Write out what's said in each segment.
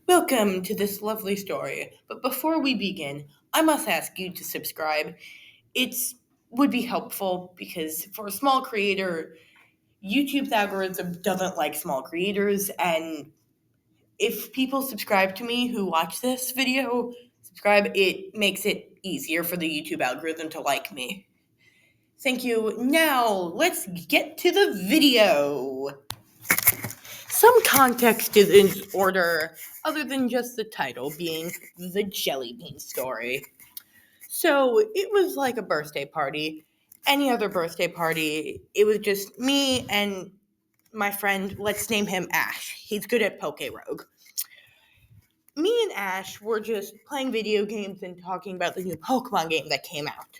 Welcome to this lovely story. But before we begin, I must ask you to subscribe. It would be helpful because for a small creator, YouTube's algorithm doesn't like small creators, and if people subscribe to me who watch this video, subscribe, it makes it easier for the YouTube algorithm to like me. Thank you. Now, let's get to the video. Some context is in order other than just the title being the jellybean story. So it was like a birthday party. Any other birthday party, it was just me and my friend, let's name him Ash. He's good at Poke Rogue. Me and Ash were just playing video games and talking about the new Pokemon game that came out.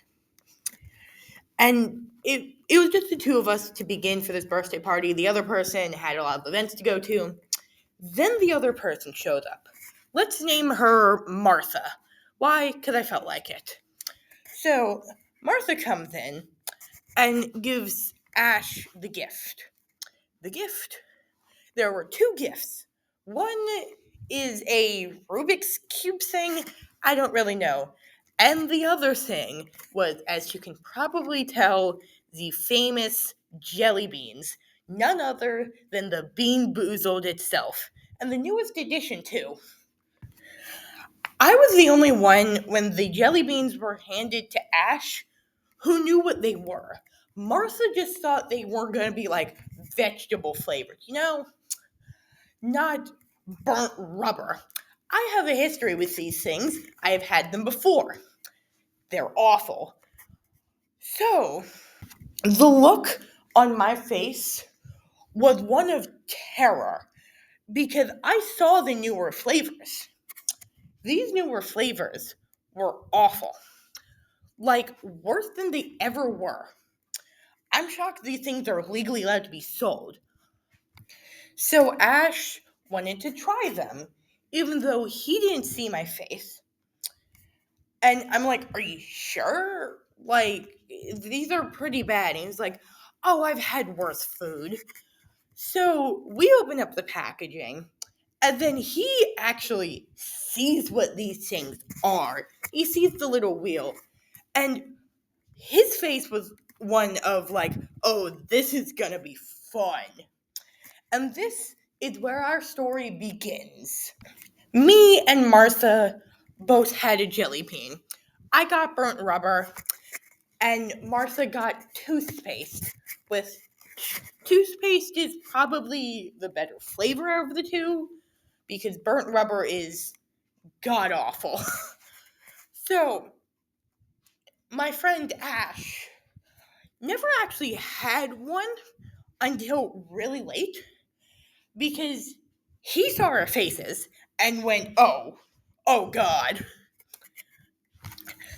And it was just the two of us to begin for this birthday party. The other person had a lot of events to go to. Then the other person showed up. Let's name her Martha. Why? Because I felt like it. So Martha comes in and gives Ash the gift. The gift? There were two gifts. One is a Rubik's Cube thing. I don't really know. And the other thing was, as you can probably tell, the famous jelly beans. None other than the Bean Boozled itself. And the newest edition, too. I was the only one when the jelly beans were handed to Ash who knew what they were. Martha just thought they were going to be like vegetable flavored, not burnt rubber. I have a history with these things. I have had them before. They're awful. So, the look on my face was one of terror because I saw the newer flavors. These newer flavors were awful. Like, worse than they ever were. I'm shocked these things are legally allowed to be sold. So Ash wanted to try them, even though he didn't see my face. And I'm like, are you sure? Like, these are pretty bad. And he's like, oh, I've had worse food. So we open up the packaging, and then he actually sees what these things are. He sees the little wheel, and his face was one of like, oh, this is gonna be fun. And this is where our story begins. Me and Martha both had a jelly bean. I got burnt rubber, and Martha got toothpaste. With toothpaste is probably the better flavor of the two, because burnt rubber is god awful. So, my friend Ash never actually had one until really late, because he saw our faces and went, oh God.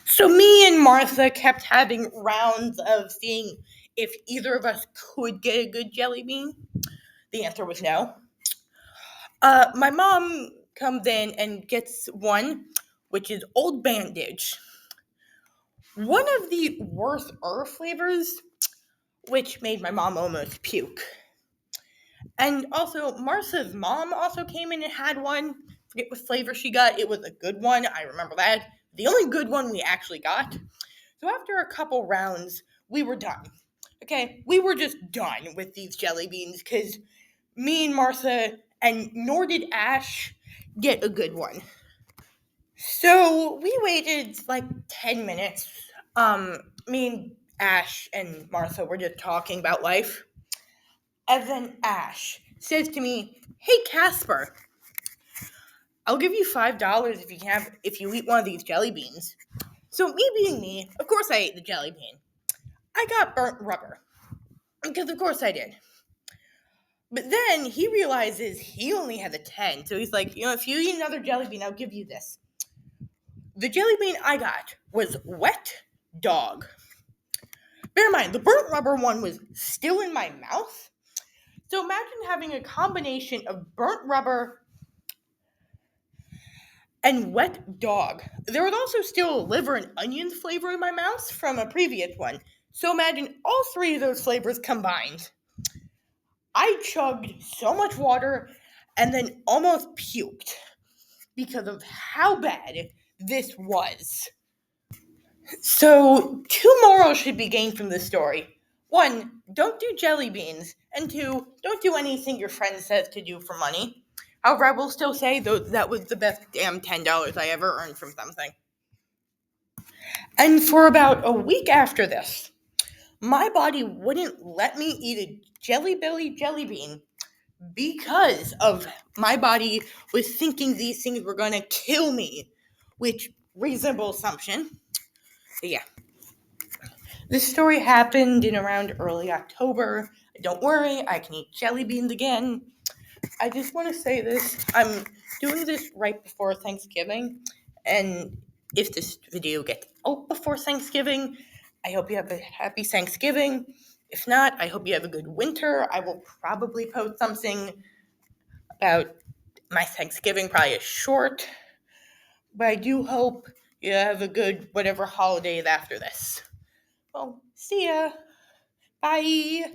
So me and Martha kept having rounds of seeing if either of us could get a good jelly bean. The answer was no. My mom comes in and gets one, which is Old Bandage. One of the worst flavors, which made my mom almost puke. And also, Martha's mom also came in and had one. Forget what flavor she got. It was a good one. I remember that. The only good one we actually got. So after a couple rounds, we were done. Okay, we were just done with these jelly beans because me and Martha, and nor did Ash, get a good one. So we waited like 10 minutes. Me and Ash and Martha were just talking about life. And then Ash says to me, hey Casper, I'll give you $5 if you eat one of these jelly beans. So me being me, of course I ate the jelly bean. I got burnt rubber. Because of course I did. But then he realizes he only has a 10. So he's like, if you eat another jelly bean, I'll give you this. The jelly bean I got was wet dog. Bear in mind, the burnt rubber one was still in my mouth. So imagine having a combination of burnt rubber and wet dog. There was also still liver and onion flavor in my mouth from a previous one. So imagine all three of those flavors combined. I chugged so much water and then almost puked. because of how bad this was. So, two morals should be gained from this story. One, don't do jelly beans. And two, don't do anything your friend says to do for money. However, I will still say that was the best damn $10 I ever earned from something. And for about a week after this, my body wouldn't let me eat a jelly bean because of my body was thinking these things were going to kill me, which reasonable assumption. But yeah. This story happened in around early October. Don't worry, I can eat jelly beans again. I just want to say this. I'm doing this right before Thanksgiving, and if this video gets out before Thanksgiving, I hope you have a happy Thanksgiving. If not, I hope you have a good winter. I will probably post something about my Thanksgiving, probably a short, but I do hope you have a good whatever holidays after this. Well, see ya. Bye.